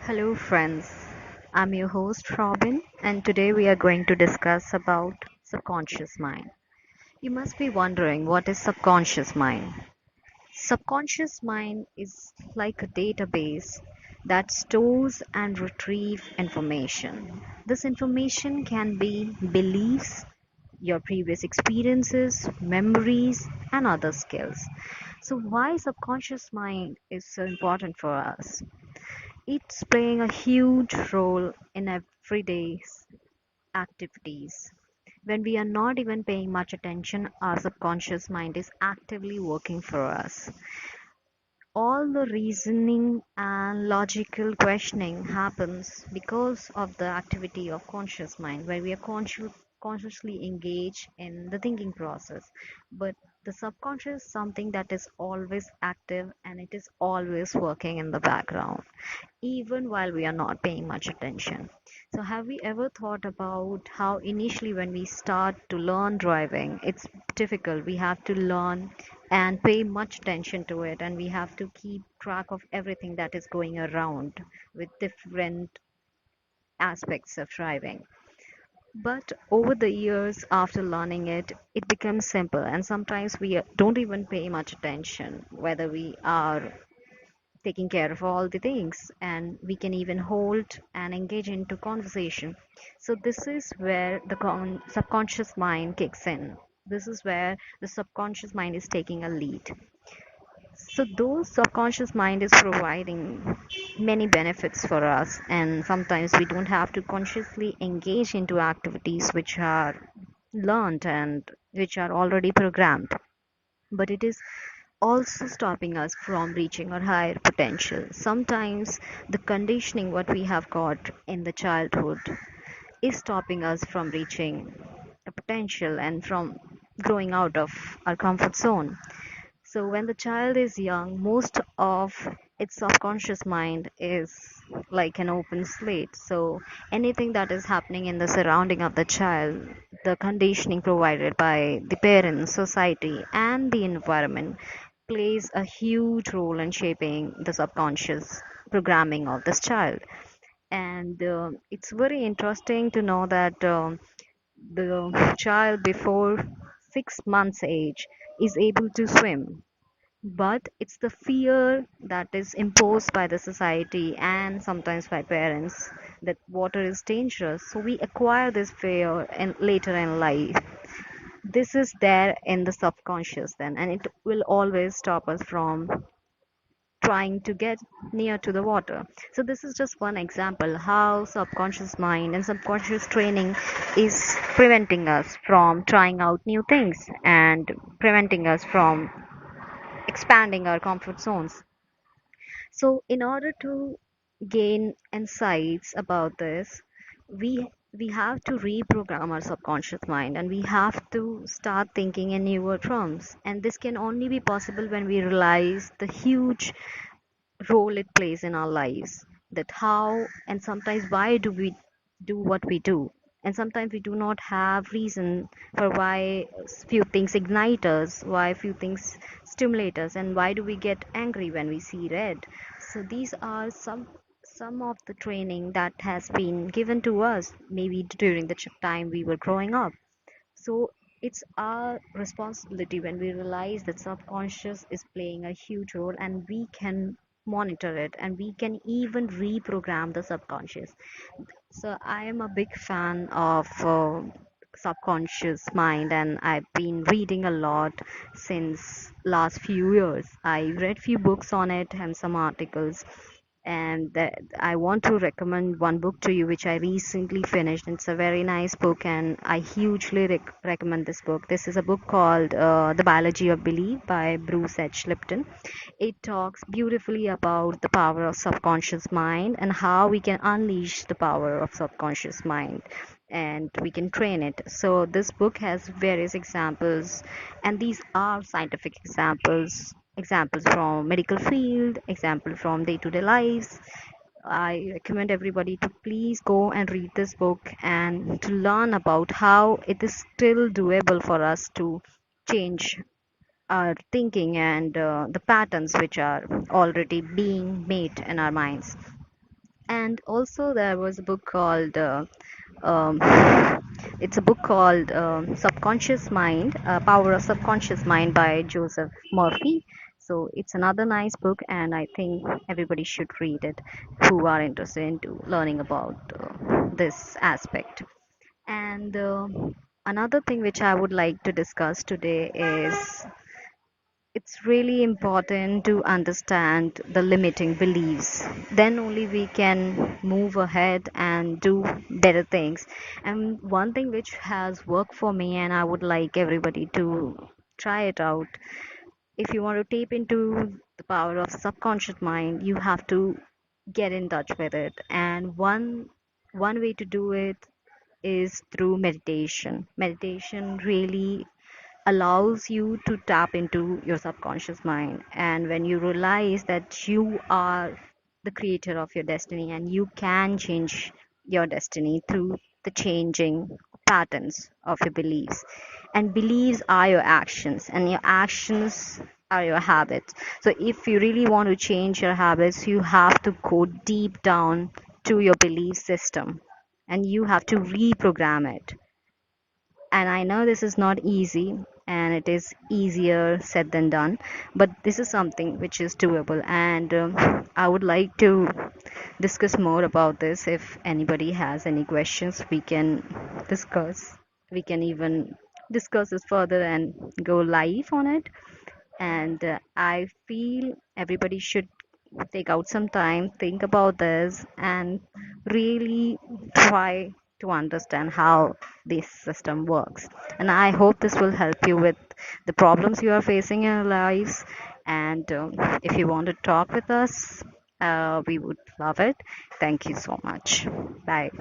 Hello friends, I'm your host Robin and today we are going to discuss about subconscious mind. You must be wondering what is subconscious mind? Subconscious mind is like a database that stores and retrieves information. This information can be beliefs, your previous experiences, memories and other skills. So why subconscious mind is so important for us? It's playing a huge role in everyday activities. When we are not even paying much attention, our subconscious mind is actively working for us. All the reasoning and logical questioning happens because of the activity of conscious mind, where we are consciously engaged in the thinking process. But the subconscious is something that is always active and it is always working in the background even while we are not paying much attention. So, have we ever thought about how initially, when we start to learn driving, it's difficult? We have to learn and pay much attention to it, and we have to keep track of everything that is going around with different aspects of driving. But over the years, after learning it, it becomes simple, and sometimes we don't even pay much attention whether we are taking care of all the things, and we can even hold and engage into conversation. So this is where the subconscious mind kicks in. This is where the subconscious mind is taking a lead. So those subconscious mind is providing many benefits for us, and sometimes we don't have to consciously engage into activities which are learned and which are already programmed, but it is also stopping us from reaching our higher potential. Sometimes the conditioning what we have got in the childhood is stopping us from reaching a potential and from growing out of our comfort zone. So when the child is young, most of its subconscious mind is like an open slate. So anything that is happening in the surrounding of the child, the conditioning provided by the parents, society, and the environment plays a huge role in shaping the subconscious programming of this child. And it's very interesting to know that the child before 6 months age is able to swim, but it's the fear that is imposed by the society and sometimes by parents that water is dangerous. So we acquire this fear and later in life. This is there in the subconscious then, and it will always stop us from trying to get near to the water. So this is just one example how subconscious mind and subconscious training is preventing us from trying out new things and preventing us from expanding our comfort zones. So, in order to gain insights about this, we have to reprogram our subconscious mind and we have to start thinking in newer terms. And this can only be possible when we realize the huge role it plays in our lives. That how and sometimes why do we do what we do? And sometimes we do not have reason for why few things ignite us, why few things stimulate us, and why do we get angry when we see red. So these are some of the training that has been given to us maybe during the time we were growing up. So it's our responsibility when we realize that subconscious is playing a huge role and we can monitor it and we can even reprogram the subconscious. So I am a big fan of subconscious mind, and I've been reading a lot since last few years. I read few books on it and some articles, and I want to recommend one book to you which I recently finished. It's a very nice book and I hugely recommend this book. This is a book called The Biology of Belief by Bruce H. Lipton. It talks beautifully about the power of subconscious mind and how we can unleash the power of subconscious mind and we can train it. So this book has various examples, and these are scientific examples from medical field, example from day-to-day lives. I recommend everybody to please go and read this book and to learn about how it is still doable for us to change our thinking and the patterns which are already being made in our minds. And also there was a book called um, it's a book called Subconscious Mind, Power of Subconscious Mind by Joseph Murphy. So it's another nice book, and I think everybody should read it who are interested into learning about this aspect. And another thing which I would like to discuss today is it's really important to understand the limiting beliefs. Then only we can move ahead and do better things. And one thing which has worked for me, and I would like everybody to try it out. If you want to tap into the power of subconscious mind, you have to get in touch with it. And one way to do it is through meditation. Meditation really allows you to tap into your subconscious mind. And when you realize that you are the creator of your destiny and you can change your destiny through the changing patterns of your beliefs, and beliefs are your actions, and your actions are your habits. So if you really want to change your habits, you have to go deep down to your belief system and you have to reprogram it. And I know this is not easy and it is easier said than done, but this is something which is doable. And I would like to discuss more about this. If anybody has any questions, we can discuss. We can even discuss this further and go live on it. And I feel everybody should take out some time, think about this, and really try to understand how this system works. And I hope this will help you with the problems you are facing in your lives. And if you want to talk with us, we would love it. Thank you so much. Bye.